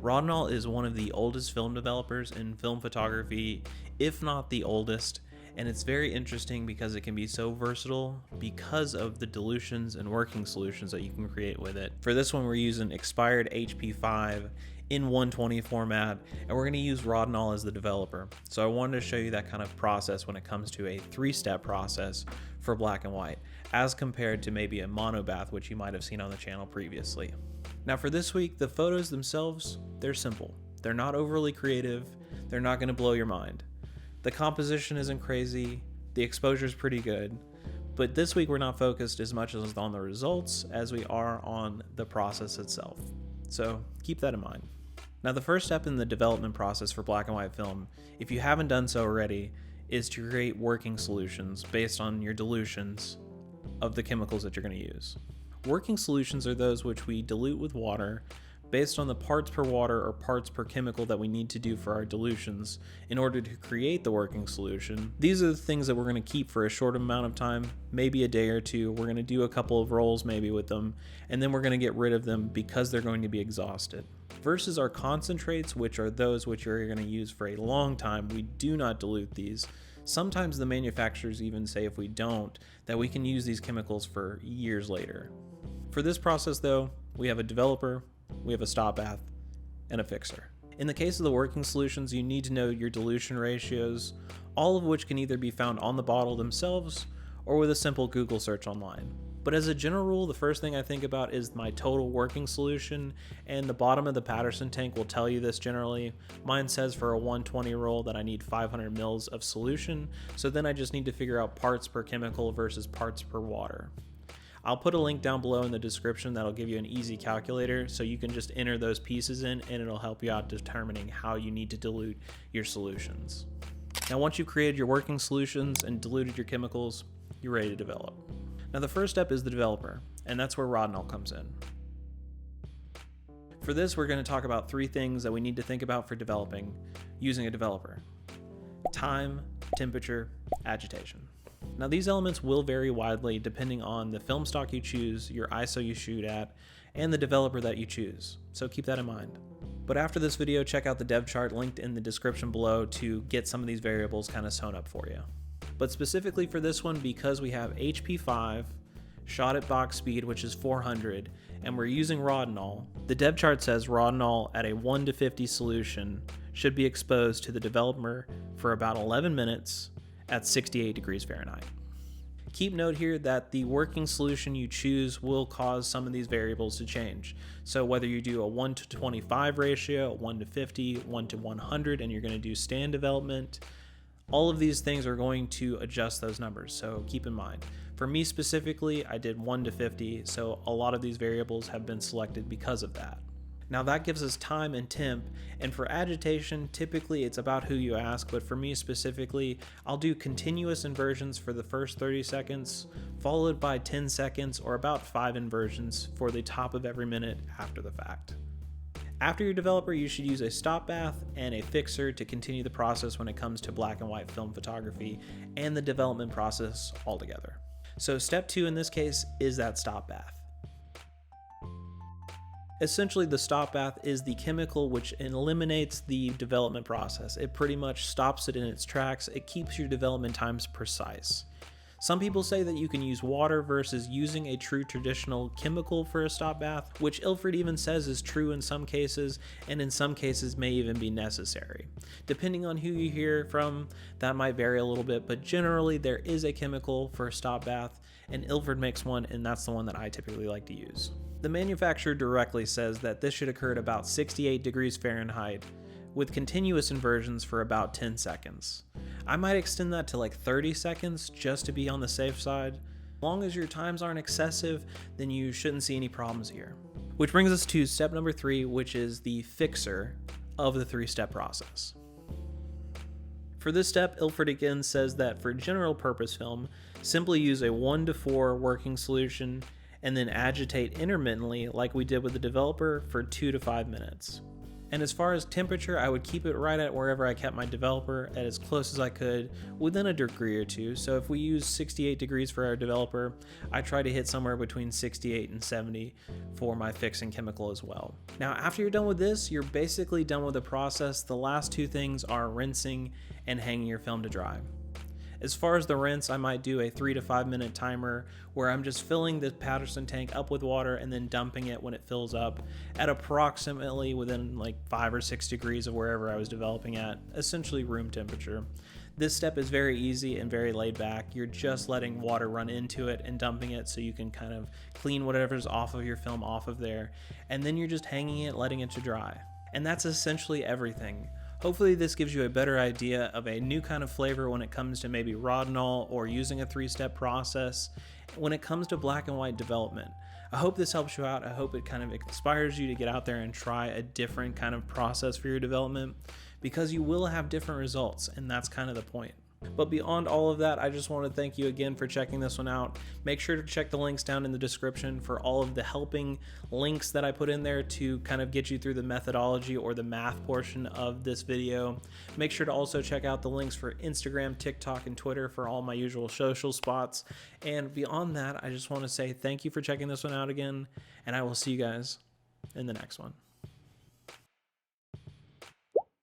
Rodinal is one of the oldest film developers in film photography, if not the oldest, and it's very interesting because it can be so versatile because of the dilutions and working solutions that you can create with it. For this one, we're using expired HP5 in 120 format, and we're going to use Rodinal as the developer. So I wanted to show you that kind of process when it comes to a 3-step process for black and white, as compared to maybe a monobath, which you might have seen on the channel previously. Now for this week, the photos themselves, they're simple. They're not overly creative. They're not going to blow your mind. The composition isn't crazy. The exposure is pretty good. But this week we're not focused as much as on the results as we are on the process itself. So keep that in mind. Now the first step in the development process for black and white film, if you haven't done so already, is to create working solutions based on your dilutions of the chemicals that you're going to use. Working solutions are those which we dilute with water based on the parts per water or parts per chemical that we need to do for our dilutions in order to create the working solution. These are the things that we're going to keep for a short amount of time, maybe a day or two. We're going to do a couple of rolls maybe with them, and then we're going to get rid of them because they're going to be exhausted. Versus our concentrates, which are those which you're going to use for a long time, we do not dilute these. Sometimes the manufacturers even say if we don't, that we can use these chemicals for years later. For this process though, we have a developer, we have a stop bath, and a fixer. In the case of the working solutions, you need to know your dilution ratios, all of which can either be found on the bottle themselves or with a simple Google search online. But as a general rule, the first thing I think about is my total working solution, and the bottom of the Patterson tank will tell you this generally. Mine says for a 120 roll that I need 500 mils of solution, so then I just need to figure out parts per chemical versus parts per water. I'll put a link down below in the description that'll give you an easy calculator so you can just enter those pieces in and it'll help you out determining how you need to dilute your solutions. Now once you've created your working solutions and diluted your chemicals, you're ready to develop. Now the first step is the developer, and that's where Rodinal comes in. For this, we're going to talk about 3 things that we need to think about for developing using a developer: time, temperature, agitation. Now these elements will vary widely depending on the film stock you choose, your ISO you shoot at, and the developer that you choose, so keep that in mind. But after this video, check out the dev chart linked in the description below to get some of these variables kind of sewn up for you. But specifically for this one, because we have HP5, shot at box speed, which is 400, and we're using Rodinal, the dev chart says Rodinal at a 1 to 50 solution should be exposed to the developer for about 11 minutes at 68 degrees Fahrenheit. Keep note here that the working solution you choose will cause some of these variables to change. So whether you do a 1 to 25 ratio, 1 to 50, 1 to 100, and you're going to do stand development, all of these things are going to adjust those numbers, so keep in mind. For me specifically, I did 1 to 50, so a lot of these variables have been selected because of that. Now that gives us time and temp, and for agitation, typically it's about who you ask, but for me specifically, I'll do continuous inversions for the first 30 seconds, followed by 10 seconds or about 5 inversions for the top of every minute after the fact. After your developer, you should use a stop bath and a fixer to continue the process when it comes to black and white film photography and the development process altogether. So step 2 in this case is that stop bath. Essentially, the stop bath is the chemical which eliminates the development process. It pretty much stops it in its tracks. It keeps your development times precise. Some people say that you can use water versus using a true traditional chemical for a stop bath, which Ilford even says is true in some cases, and in some cases may even be necessary. Depending on who you hear from, that might vary a little bit, but generally there is a chemical for a stop bath, and Ilford makes one, and that's the one that I typically like to use. The manufacturer directly says that this should occur at about 68 degrees Fahrenheit, with continuous inversions for about 10 seconds. I might extend that to like 30 seconds just to be on the safe side. As long as your times aren't excessive, then you shouldn't see any problems here. Which brings us to step number 3, which is the fixer of the 3-step process. For this step, Ilford again says that for general purpose film, simply use a 1 to 4 working solution and then agitate intermittently like we did with the developer for 2 to 5 minutes. And as far as temperature, I would keep it right at wherever I kept my developer, at as close as I could, within a degree or two. So if we use 68 degrees for our developer, I try to hit somewhere between 68 and 70 for my fixing chemical as well. Now, after you're done with this, you're basically done with the process. The last two things are rinsing and hanging your film to dry. As far as the rinse, I might do a 3 to 5 minute timer where I'm just filling the Patterson tank up with water and then dumping it when it fills up at approximately within like 5 or 6 degrees of wherever I was developing at, essentially room temperature. This step is very easy and very laid back. You're just letting water run into it and dumping it so you can kind of clean whatever's off of your film off of there. And then you're just hanging it, letting it to dry. And that's essentially everything. Hopefully this gives you a better idea of a new kind of flavor when it comes to maybe Rodinal or using a 3-step process when it comes to black and white development. I hope this helps you out. I hope it kind of inspires you to get out there and try a different kind of process for your development, because you will have different results, and that's kind of the point. But beyond all of that, I just want to thank you again for checking this one out. Make sure to check the links down in the description for all of the helping links that I put in there to kind of get you through the methodology or the math portion of this video. Make sure to also check out the links for Instagram, TikTok, and Twitter for all my usual social spots. And beyond that, I just want to say thank you for checking this one out again, and I will see you guys in the next one.